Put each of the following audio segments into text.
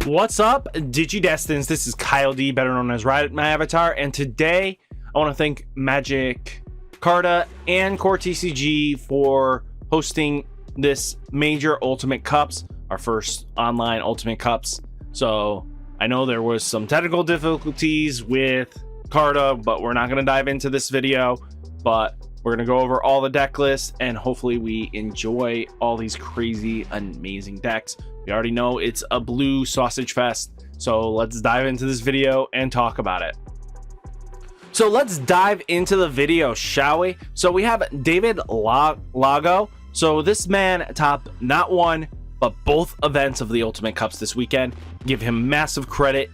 What's up, Digidestins? This is Kyle D, better known as Ridemyavatar, and today I want to thank Magic, Carta, and CoreTCG for hosting this major Ultimate Cups, our first online Ultimate Cups. So I know there was some technical difficulties with Carta, but we're not going to dive into this video, but we're going to go over all the deck lists and hopefully we enjoy all these crazy, amazing decks. We already know it's a blue sausage fest, so let's dive into this video and talk about it. So let's dive into the video, shall we? So we have David Lago. So this man topped not one, but both events of the Ultimate Cups this weekend. Give him massive credit.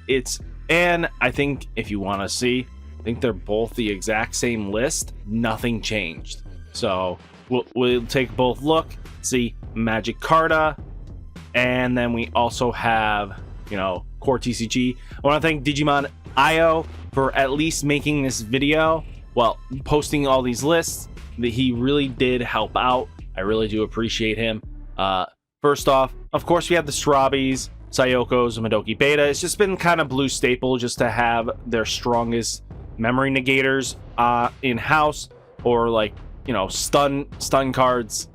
And I think if you want to see, I think they're both the exact same list. Nothing changed. So we'll take both look, see Magic Carta, and then we also have, CoreTCG. I want to thank Digimon IO for at least making this video, well, posting all these lists. He really did help out. I really do appreciate him. First off, of course, we have the Strabis, Sayokos, and Madoki Beta. It's just been kind of blue staple just to have their strongest memory negators in-house, or stun cards.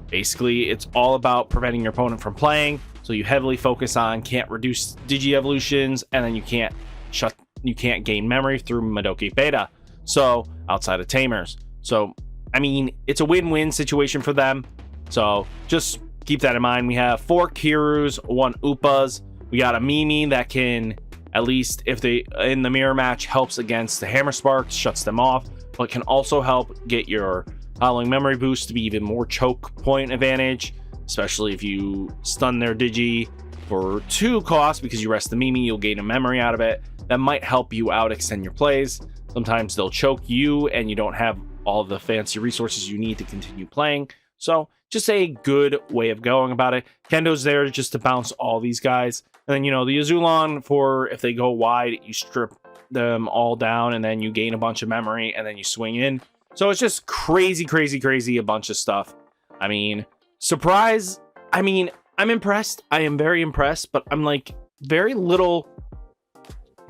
Basically, it's all about preventing your opponent from playing, so you heavily focus on can't reduce Digi Evolutions, and then you can't gain memory through Madoki Beta. So outside of Tamers, so I mean it's a win-win situation for them. So just keep that in mind. We have 4 Kirus, 1 Upas. We got a Mimi that can, at least if they in the mirror match, helps against the Hammer Sparks, shuts them off, but can also help get your Howling Memory Boost to be even more choke point advantage, especially if you stun their Digi for 2 costs because you rest the Mimi, you'll gain a memory out of it. That might help you out extend your plays. Sometimes they'll choke you and you don't have all the fancy resources you need to continue playing. So just a good way of going about it. Kendo's there just to bounce all these guys. And then, the Azulon, for if they go wide, you strip them all down and then you gain a bunch of memory and then you swing in. So it's just crazy, a bunch of stuff. I mean, surprise. I mean, I'm impressed. I am very impressed, but I'm very little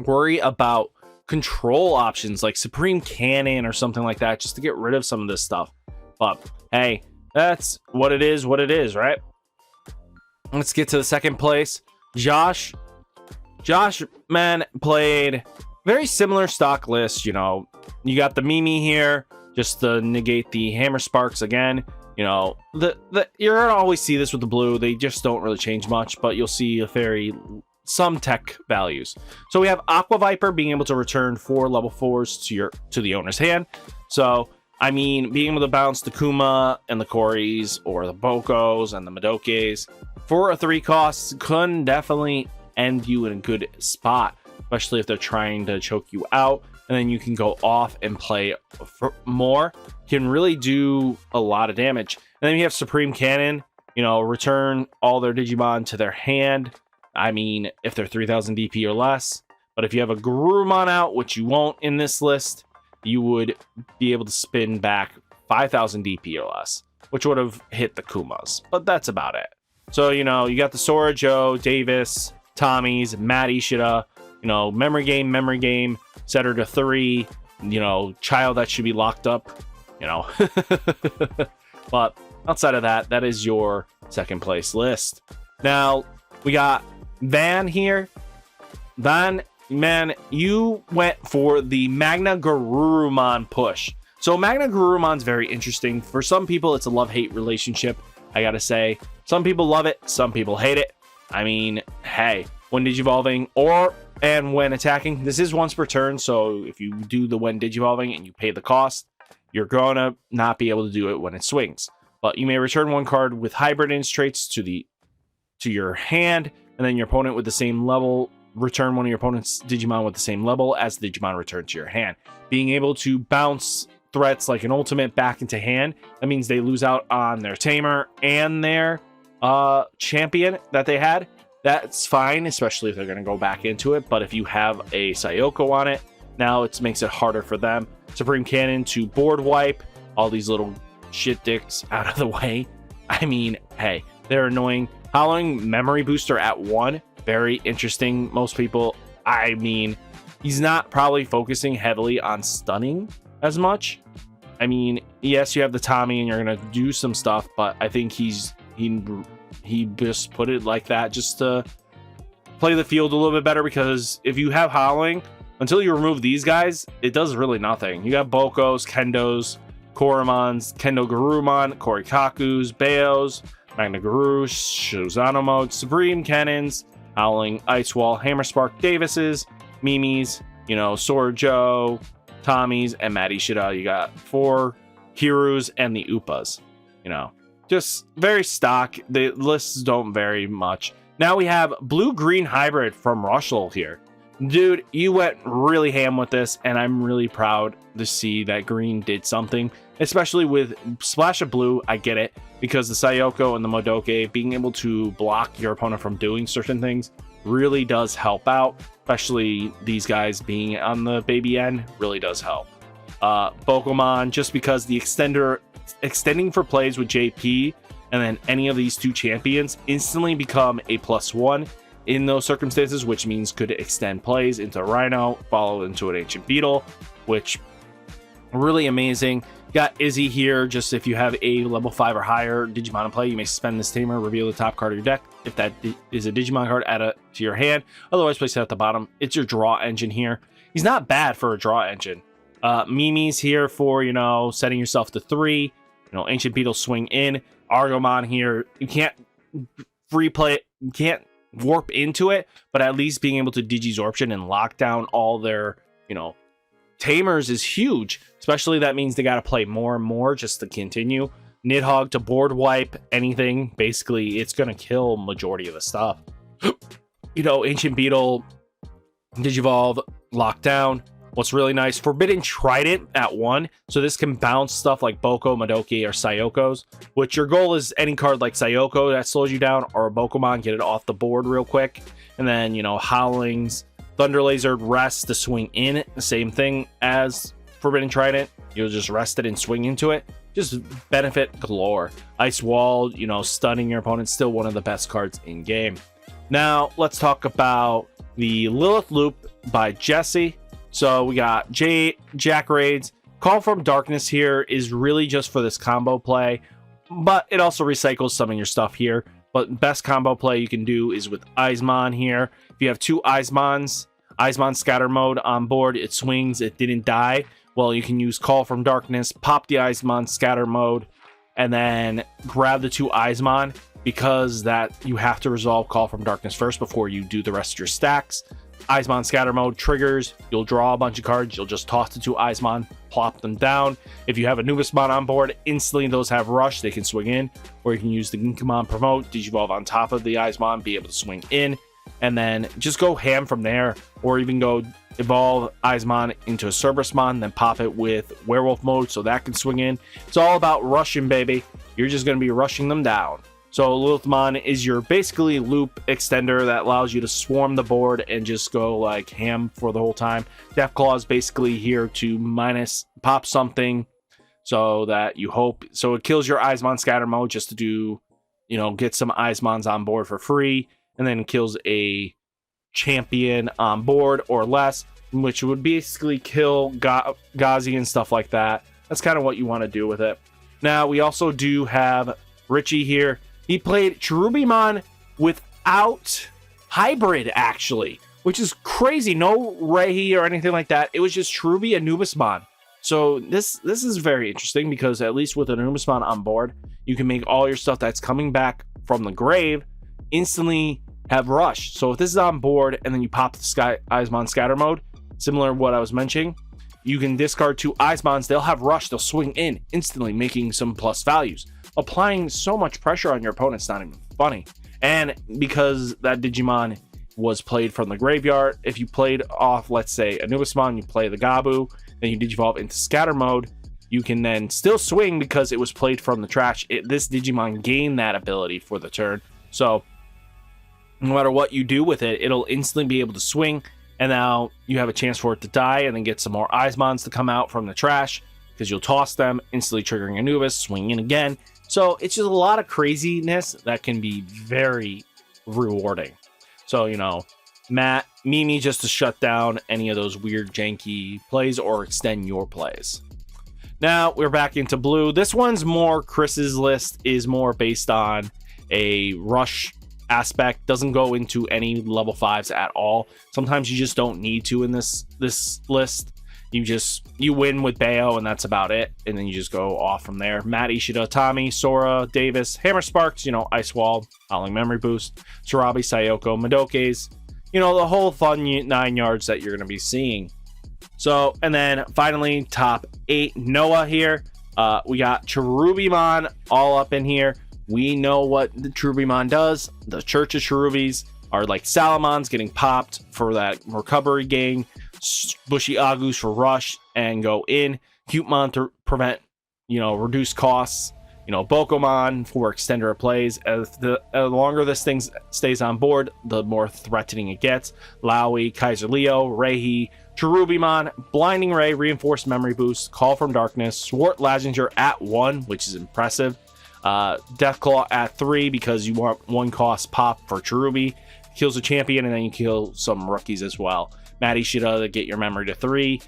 worry about control options like Supreme Cannon or something like that, just to get rid of some of this stuff. But hey, that's what it is, right? Let's get to the second place. Josh, man, played very similar stock list. You got the Mimi here, just to negate the Hammer Sparks again. You're gonna always see this with the blue. They just don't really change much, but you'll see some tech values. So we have Aqua Viper being able to return 4 level 4s to the owner's hand. So I mean, being able to bounce the Kuma and the Koris, or the Bokos and the Madokes for a 3 cost can definitely end you in a good spot, especially if they're trying to choke you out. And then you can go off and play for more. Can really do a lot of damage. And then you have Supreme Cannon, return all their Digimon to their hand. I mean, if they're 3000 DP or less. But if you have a Garurumon out, which you won't in this list, you would be able to spin back 5000 DP or less, which would have hit the Kumas. But that's about it. So, you got the Sora Joe, Davis, Tommy's, Matt Ishida, memory game, set her to 3, child that should be locked up, But outside of that, that is your second place list. Now, we got Van here. Van, man, you went for the Magna Garurumon push. So Magna Garurumon's very interesting. For some people, it's a love-hate relationship, I gotta say. Some people love it, some people hate it. I mean, hey, when digivolving and when attacking, this is once per turn, so if you do the when digivolving and you pay the cost, you're gonna not be able to do it when it swings. But you may return 1 card with hybrid in traits to your hand, and then your opponent with the same level, return one of your opponent's Digimon with the same level as the Digimon returned to your hand. Being able to bounce threats like an ultimate back into hand, that means they lose out on their Tamer and their champion that they had. That's fine, especially if they're going to go back into it. But if you have a Sayoko on it, now it makes it harder for them. Supreme Cannon to board wipe all these little shit dicks out of the way. I mean, hey, they're annoying. Howling Memory Booster at 1, very interesting. Most people, I mean, he's not probably focusing heavily on stunning as much. I mean, yes, you have the Tommy and you're gonna do some stuff, but I think he just put it like that just to play the field a little bit better, because if you have Howling, until you remove these guys, it does really nothing. You got Bokos, Kendos, Koromons, Kendo Garurumon, Korikakus, Baos, Magna Garou, Shozano Mode, Supreme Cannons, Howling, Ice Wall, Hammer Spark Davises, Mimis, you know, Sword Joe, Tommies, and Maddie Shida. You got 4 Hirus and the Upas. You know, just very stock. The lists don't vary much. Now we have Blue-Green Hybrid from Rushel here. Dude, you went really ham with this, and I'm really proud to see that green did something, especially with Splash of Blue. I get it, because the Sayoko and the Modoke being able to block your opponent from doing certain things really does help out, especially these guys being on the baby end really does help. Pokemon, just because the extending for plays with JP and then any of these 2 champions instantly become a +1 in those circumstances, which means could extend plays into Rhino, follow into an Ancient Beetle, which really amazing. Got Izzy here, just if you have a level 5 or higher Digimon in play, you may suspend this tamer, reveal the top card of your deck. If that is a Digimon card, add it to your hand. Otherwise, place it at the bottom. It's your draw engine here. He's not bad for a draw engine. Mimi's here for, you know, setting yourself to 3. You know, Ancient Beetle swing in. Argomon here. You can't free play it. You can't warp into it, but at least being able to Digizorption and lock down all their, you know, tamers is huge. Especially that means they got to play more and more just to continue. Nidhogg to board wipe anything. Basically, it's going to kill majority of the stuff. You know, Ancient Beetle, Digivolve, lockdown. What's really nice, Forbidden Trident at 1. So this can bounce stuff like Boko, Madoki, or Sayokos, which your goal is any card like Sayoko that slows you down, or a Pokemon, get it off the board real quick. And then, you know, Howlings, Thunder Laser, rest to swing in. The same thing as Forbidden Trident. You'll just rest it and swing into it. Just benefit galore. Ice Wall, you know, stunning your opponent. Still one of the best cards in game. Now, let's talk about the Lilith Loop by Jesse. So we got Jack Raids. Call from Darkness here is really just for this combo play, but it also recycles some of your stuff here. But best combo play you can do is with Eismon here. If you have 2 Eismons, Eismon Scatter Mode on board, it swings, it didn't die. Well, you can use Call from Darkness, pop the Eismon Scatter Mode, and then grab the 2 Eismon, because that you have to resolve Call from Darkness first before you do the rest of your stacks. Eismon Scatter Mode triggers, you'll draw a bunch of cards, you'll just toss the 2 Eismon, plop them down. If you have Anubismon on board, instantly those have Rush, they can swing in, or you can use the Ginkamon Promote, Digivolve on top of the Eismon, be able to swing in, and then just go ham from there, or even go evolve Eismon into a Cerberusmon, then pop it with Werewolf Mode so that can swing in. It's all about rushing, baby. You're just going to be rushing them down. So Lilithmon is your basically loop extender that allows you to swarm the board and just go like ham for the whole time. Deathclaw is basically here to minus pop something so that you hope. So it kills your Eismon Scatter Mode just to do, you know, get some Eismons on board for free, and then kills a champion on board or less, which would basically kill Gazi and stuff like that. That's kind of what you want to do with it. Now we also do have Richie here. He played Cherubimon without Hybrid, actually, which is crazy. No Rehi or anything like that. It was just Cherubi Anubismon. So this is very interesting, because at least with Anubismon on board, you can make all your stuff that's coming back from the grave instantly have Rush. So if this is on board and then you pop the Eismon Scatter Mode, similar to what I was mentioning, you can discard 2 Eismons, they'll have Rush, they'll swing in instantly, making some plus values. Applying so much pressure on your opponent's not even funny. And because that Digimon was played from the graveyard, if you played off, let's say, Anubismon, you play the Gabu, then you Digivolve into Scatter Mode, you can then still swing because it was played from the trash. This Digimon gained that ability for the turn. So no matter what you do with it, it'll instantly be able to swing, and now you have a chance for it to die and then get some more Eismons to come out from the trash, because you'll toss them, instantly triggering Anubis, swing in again, So it's just a lot of craziness that can be very rewarding. So, you know, Mimi just to shut down any of those weird janky plays or extend your plays. Now we're back into blue. This one's more, Chris's list is more based on a rush aspect, doesn't go into any level 5s at all. Sometimes you just don't need to in this list. You win with Bayo and that's about it, and then you just go off from there. Matt, Ishida, Tommy, Sora, Davis, Hammer Sparks, you know, Ice Wall, Howling Memory Boost, Sarabi, Sayoko, Madoke's, you know, the whole fun 9 yards that you're going to be seeing. So, and then finally, top 8, Noah here. We got Cherubimon all up in here. We know what the Cherubimon does. The Church of Cherubis are like Salamons getting popped for that recovery gain. Bushy Agus for rush and go in. Cutemon to prevent, you know, reduce costs. You know, Bokomon for extender of plays. As the longer this thing stays on board, the more threatening it gets. Lowy, Kaiser Leo, Reihi, Cherubimon, Blinding Ray, Reinforced Memory Boost, Call from Darkness, Swart Laginger at 1, which is impressive. Deathclaw at 3 because you want 1 cost pop for Cherubi. Kills a champion and then you kill some rookies as well. Maddie Shida to get your memory to 3.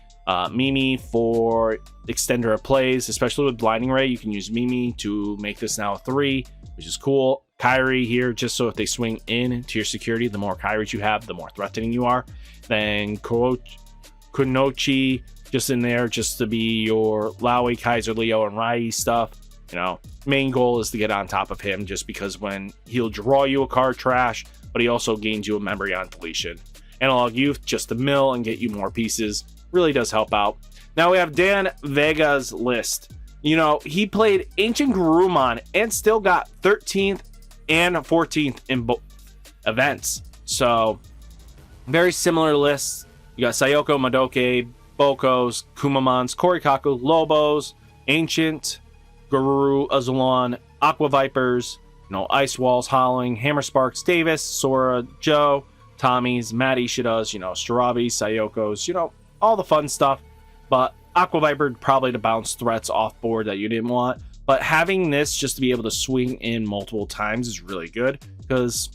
Mimi for extender of plays, especially with Blinding Ray. You can use Mimi to make this now a 3, which is cool. Kyrie here, just so if they swing in to your security, the more Kyries you have, the more threatening you are. Then Kunoichi just in there just to be your Lowy, Kaiser, Leo, and Rai stuff. You know, main goal is to get on top of him just because when he'll draw you a card trash, but he also gains you a memory on deletion. Analog Youth just to mill and get you more pieces. Really does help out. Now we have Dan Vega's list. You know, he played Ancient Garurumon and still got 13th and 14th in both events. So, very similar lists. You got Sayoko, Madoke, Bokos, Kumamons, Korikaku, Lobos, Ancient, Garuru, Azulon, Aqua Vipers, you know, Ice Walls, Howling, Hammer Sparks, Davis, Sora, Joe, Tommy's, Matt Ishida's, you know, Starabi, Sayoko's, you know, all the fun stuff. But Aqua Viper probably to bounce threats off board that you didn't want. But having this just to be able to swing in multiple times is really good because,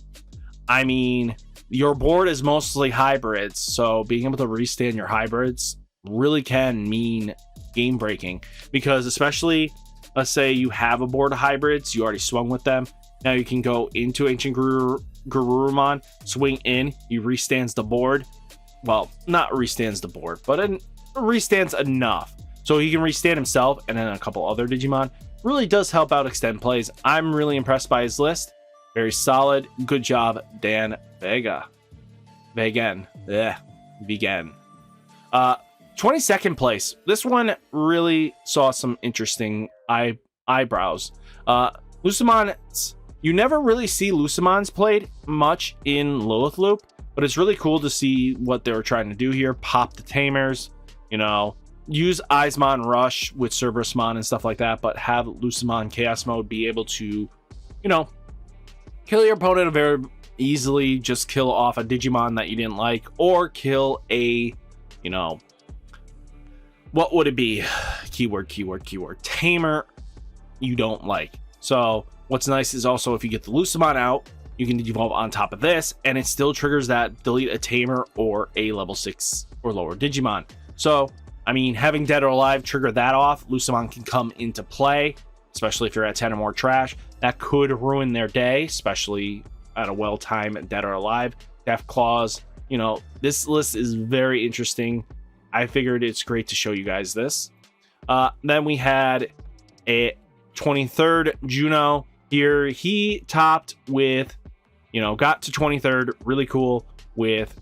I mean, your board is mostly hybrids. So being able to restand your hybrids really can mean game breaking because especially, let's say you have a board of hybrids, you already swung with them. Now you can go into Ancient Garurumon, swing in, he restands the board. Well, not restands the board, but restands enough. So he can restand himself and then a couple other Digimon. Really does help out extend plays. I'm really impressed by his list. Very solid. Good job, Dan Vega. Vegan. Yeah, vegan. 22nd place. This one really saw some interesting eyebrows. Lucimon, you never really see Lucimons played much in Lilith Loop, but it's really cool to see what they were trying to do here. Pop the Tamers, you know, use Eismon Rush with Cerberusmon and stuff like that, but have Lucimon Chaos Mode be able to, you know, kill your opponent very easily, just kill off a Digimon that you didn't like, or kill a, you know, what would it be? Keyword, Tamer you don't like. So what's nice is also if you get the Lucimon out, you can evolve on top of this, and it still triggers that delete a Tamer or a level 6 or lower Digimon. So, I mean, having Dead or Alive trigger that off, Lucimon can come into play, especially if you're at 10 or more trash. That could ruin their day, especially at a well-timed Dead or Alive. Death Claws, you know, this list is very interesting. I figured it's great to show you guys this. Then we had a 23rd Juno here. He topped with, you know, got to 23rd, really cool, with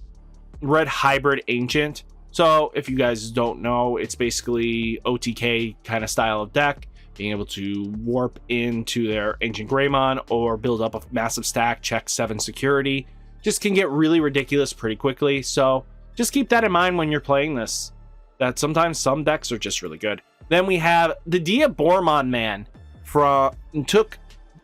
Red Hybrid Ancient. So if you guys don't know, it's basically OTK kind of style of deck, being able to warp into their Ancient Greymon or build up a massive stack, check 7 security. Just can get really ridiculous pretty quickly. So just keep that in mind when you're playing this, that sometimes some decks are just really good. Then we have the Diabormon Man took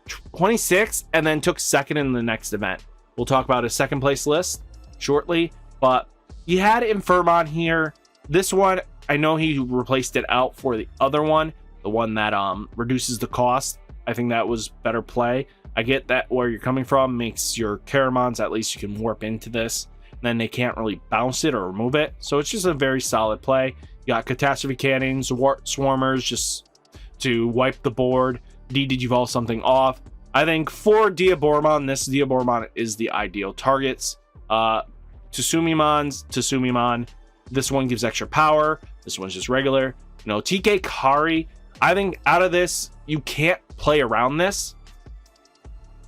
26th and then took 2nd in the next event. We'll talk about his 2nd place list shortly, but he had Infirmon here. This one, I know he replaced it out for the other one, the one that reduces the cost. I think that was better play. I get that where you're coming from, makes your Caramons, at least you can warp into this. Then they can't really bounce it or remove it. So it's just a very solid play. You got Catastrophe Cannons, Swarmers just to wipe the board, Digivolve something off. I think for Diaboromon, this Diaboromon is the ideal targets. Tsumimon, this one gives extra power. This one's just regular. You know, TK Kari, I think out of this, you can't play around this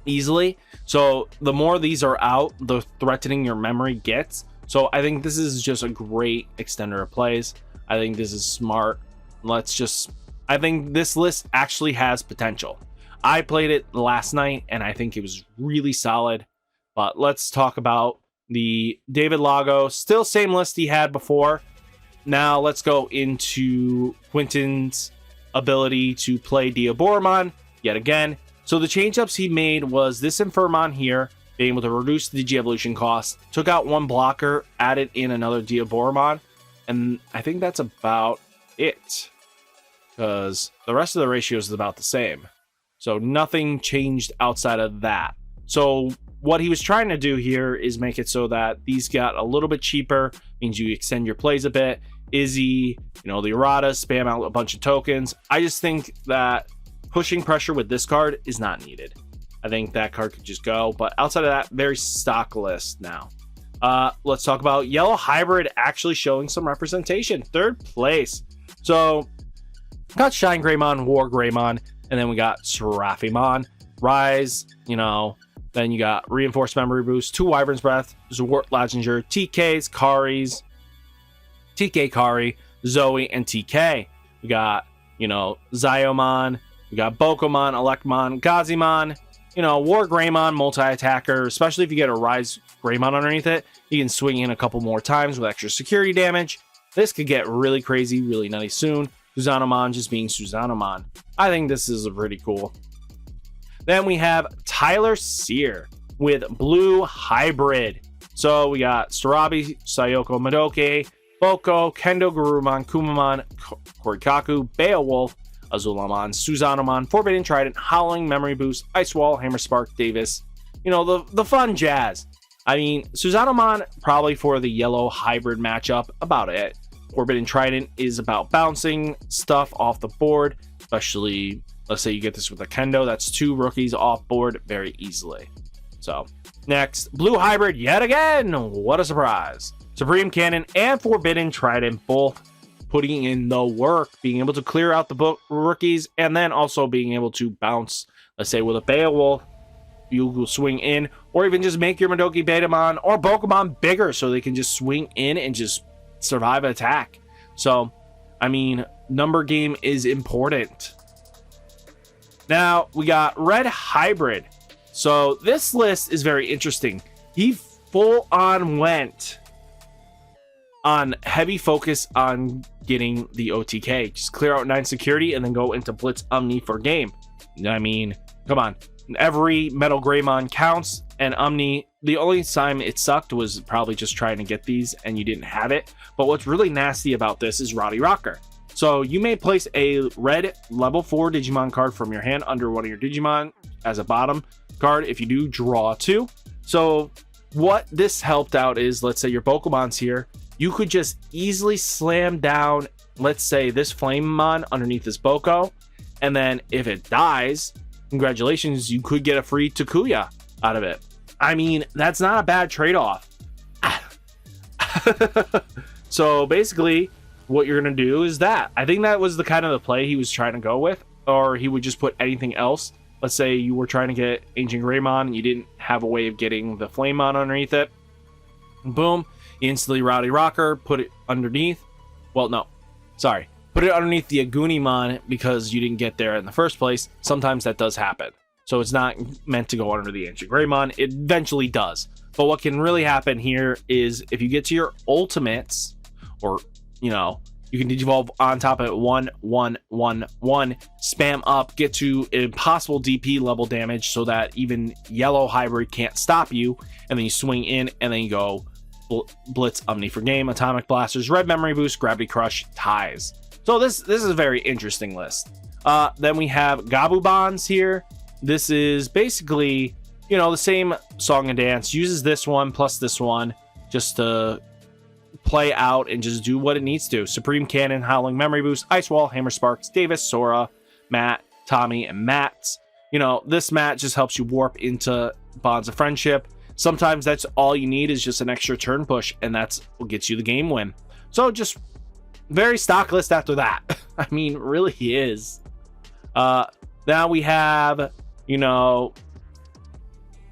easily. So the more these are out, the threatening your memory gets. So I think this is just a great extender of plays. I think this is smart. I think this list actually has potential. I played it last night and I think it was really solid. But let's talk about the David Lago. Still same list he had before. Now let's go into Quinton's ability to play Diaboromon yet again. So the change-ups he made was this Infermon here, being able to reduce the Digi-Evolution cost, took out one blocker, added in another Diaboromon, and I think that's about it. Because the rest of the ratios is about the same. So nothing changed outside of that. So what he was trying to do here is make it so that these got a little bit cheaper, means you extend your plays a bit. Izzy, the errata, spam out a bunch of tokens. I just think that pushing pressure with this card is not needed. I think that card could just go, but outside of that, very stock list now. Let's talk about Yellow Hybrid actually showing some representation. 3rd place. So got Shine Greymon, War Greymon, and then we got Seraphimon, Rise, then you got Reinforced Memory Boost, 2 Wyvern's Breath, Zwart Laginger, TKs, Karis, TK Kari, Zoe, and TK. We got, Ziomon, we got Bokomon, Electmon, Gazimon, War Greymon, multi-attacker, especially if you get a Rise Greymon underneath it, you can swing in a couple more times with extra security damage. This could get really crazy, really nutty soon. Suzanomon just being Suzanomon. I think this is pretty cool. Then we have Tyler Sear with Blue Hybrid. So we got Sarabi, Sayoko Madoke, Boko, Kendo Garurumon, Kumamon, Korikaku, Beowulf, Azulamon, Suzanomon, Forbidden Trident, Howling, Memory Boost, Ice Wall, Hammer Spark, Davis. The fun jazz. I mean, Suzanomon probably for the Yellow Hybrid matchup, about it. Forbidden Trident is about bouncing stuff off the board, especially, let's say you get this with a Kendo, that's 2 rookies off board very easily. So, next, Blue Hybrid yet again! What a surprise! Supreme Cannon and Forbidden Trident both putting in the work, being able to clear out the rookies, and then also being able to bounce, let's say with a Beowulf, you will swing in, or even just make your Madoki Betamon or Pokemon bigger so they can just swing in and just survive an attack. So, I mean, number game is important. Now, we got Red Hybrid. So, this list is very interesting. He full on went on heavy focus on getting the OTK. Just clear out 9 security and then go into Blitz Omni for game. I mean, come on. Every Metal Greymon counts, and Omni, the only time it sucked was probably just trying to get these and you didn't have it. But what's really nasty about this is Roddy Rocker. So you may place a red level 4 Digimon card from your hand under one of your Digimon as a bottom card. If you do, draw 2. So what this helped out is, let's say your Pokemon's here, you could just easily slam down, let's say, this Flamemon underneath this Boko, and then if it dies, congratulations, you could get a free Takuya out of it. I mean, that's not a bad trade-off. So basically, what you're going to do is that. I think that was the kind of the play he was trying to go with, or he would just put anything else. Let's say you were trying to get Ancient Greymon and you didn't have a way of getting the Flamemon underneath it. Boom. Instantly Rowdy Rocker, put it underneath. Well, no. Sorry. Put it underneath the Agunimon because you didn't get there in the first place. Sometimes that does happen. So it's not meant to go under the Ancient Greymon. It eventually does. But what can really happen here is if you get to your ultimates, or, you can Digivolve on top of it 1, 1, 1, 1, spam up, get to impossible DP level damage so that even Yellow Hybrid can't stop you, and then you swing in, and then you go Blitz Omni for game, Atomic Blasters, Red Memory Boost, Gravity Crush, ties. So this is a very interesting list. Then we have Gabu Bonds here. This is basically, you know, the same song and dance. Uses this one plus this one just to play out and just do what it needs to. Supreme Cannon, Howling Memory Boost, Ice Wall, Hammer Sparks, Davis, Sora, Matt, Tommy, and Mats. You know, this mat just helps you warp into bonds of friendship. Sometimes that's all you need is just an extra turn push, and that's what gets you the game win. So just very stock list after that. I mean, really is. Now we have, you know,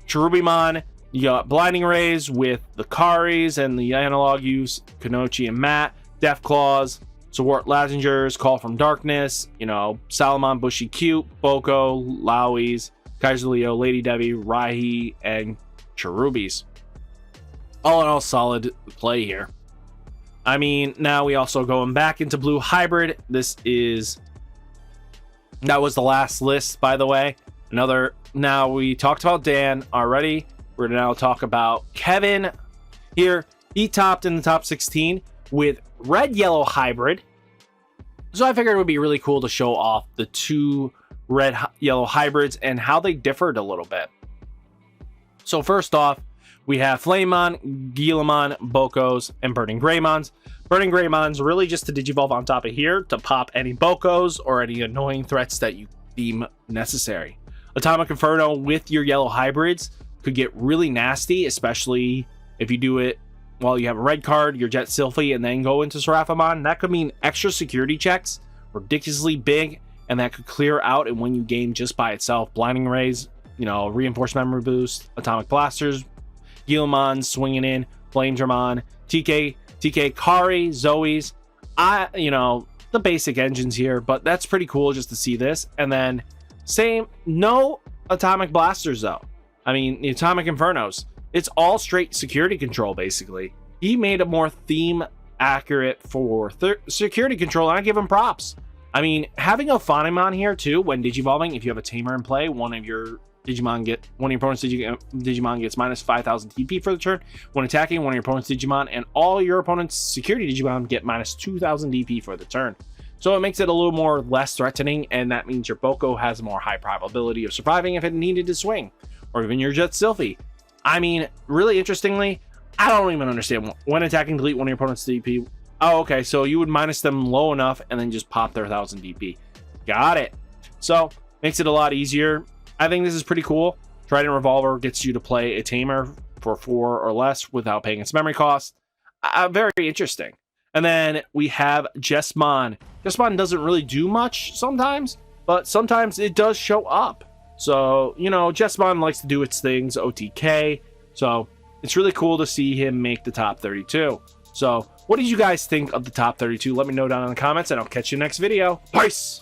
Cherubimon. You got Blinding Rays with the Karis and the analog use, Kanochi and Matt, Death Claws, Swart Lasingers, Call from Darkness, you know, Salamon, Bushy Cute, Boko, Lowies, Kaiser Leo, Lady Debbie, Raihi, and Cherubis. All in all, solid play here. I mean, now we also going back into Blue Hybrid. That was the last list, by the way. Now we talked about Dan already. We're gonna now talk about Kevin here. He topped in the top 16 with Red Yellow Hybrid. So I figured it would be really cool to show off the two Red Yellow Hybrids and how they differed a little bit. So first off, we have Flamemon, Gilamon, Bokos, and Burning Greymons. Burning Greymon's really just to Digivolve on top of here to pop any Bokos or any annoying threats that you deem necessary. Atomic Inferno with your yellow hybrids could get really nasty, especially if you do it while you have a red card, your Jet Sylphie, and then go into Seraphimon. That could mean extra security checks, ridiculously big, and that could clear out and win you game just by itself. Blinding Rays, you know, Reinforced Memory Boost, Atomic Blasters, Gilamon swinging in, Flamedramon, TK, Kari, Zoe's. You know, the basic engines here, but that's pretty cool just to see this. And then no Atomic Blasters though. I mean, the Atomic Infernos, it's all straight security control basically. He made it more theme accurate for security control, and I give him props. I mean, having a Phanimon here too when digivolving, if you have a tamer in play, one of your opponent's Digimon gets minus 5,000 TP for the turn. When attacking, one of your opponent's Digimon and all your opponent's security Digimon get minus 2,000 DP for the turn. So it makes it a little more less threatening, and that means your Boko has a more high probability of surviving if it needed to swing, or even your Jet Sylphie. I mean, really interestingly, I don't even understand when attacking, delete one of your opponent's DP. Oh, okay, so you would minus them low enough and then just pop their 1,000 DP. Got it. So makes it a lot easier. I think this is pretty cool. Trident Revolver gets you to play a tamer for 4 or less without paying its memory cost. Very interesting. And then we have Jesmon. Jesmon doesn't really do much sometimes, but sometimes it does show up. So, you know, Jesmon likes to do its things, OTK. So it's really cool to see him make the top 32. So what did you guys think of the top 32? Let me know down in the comments, and I'll catch you next video. Peace!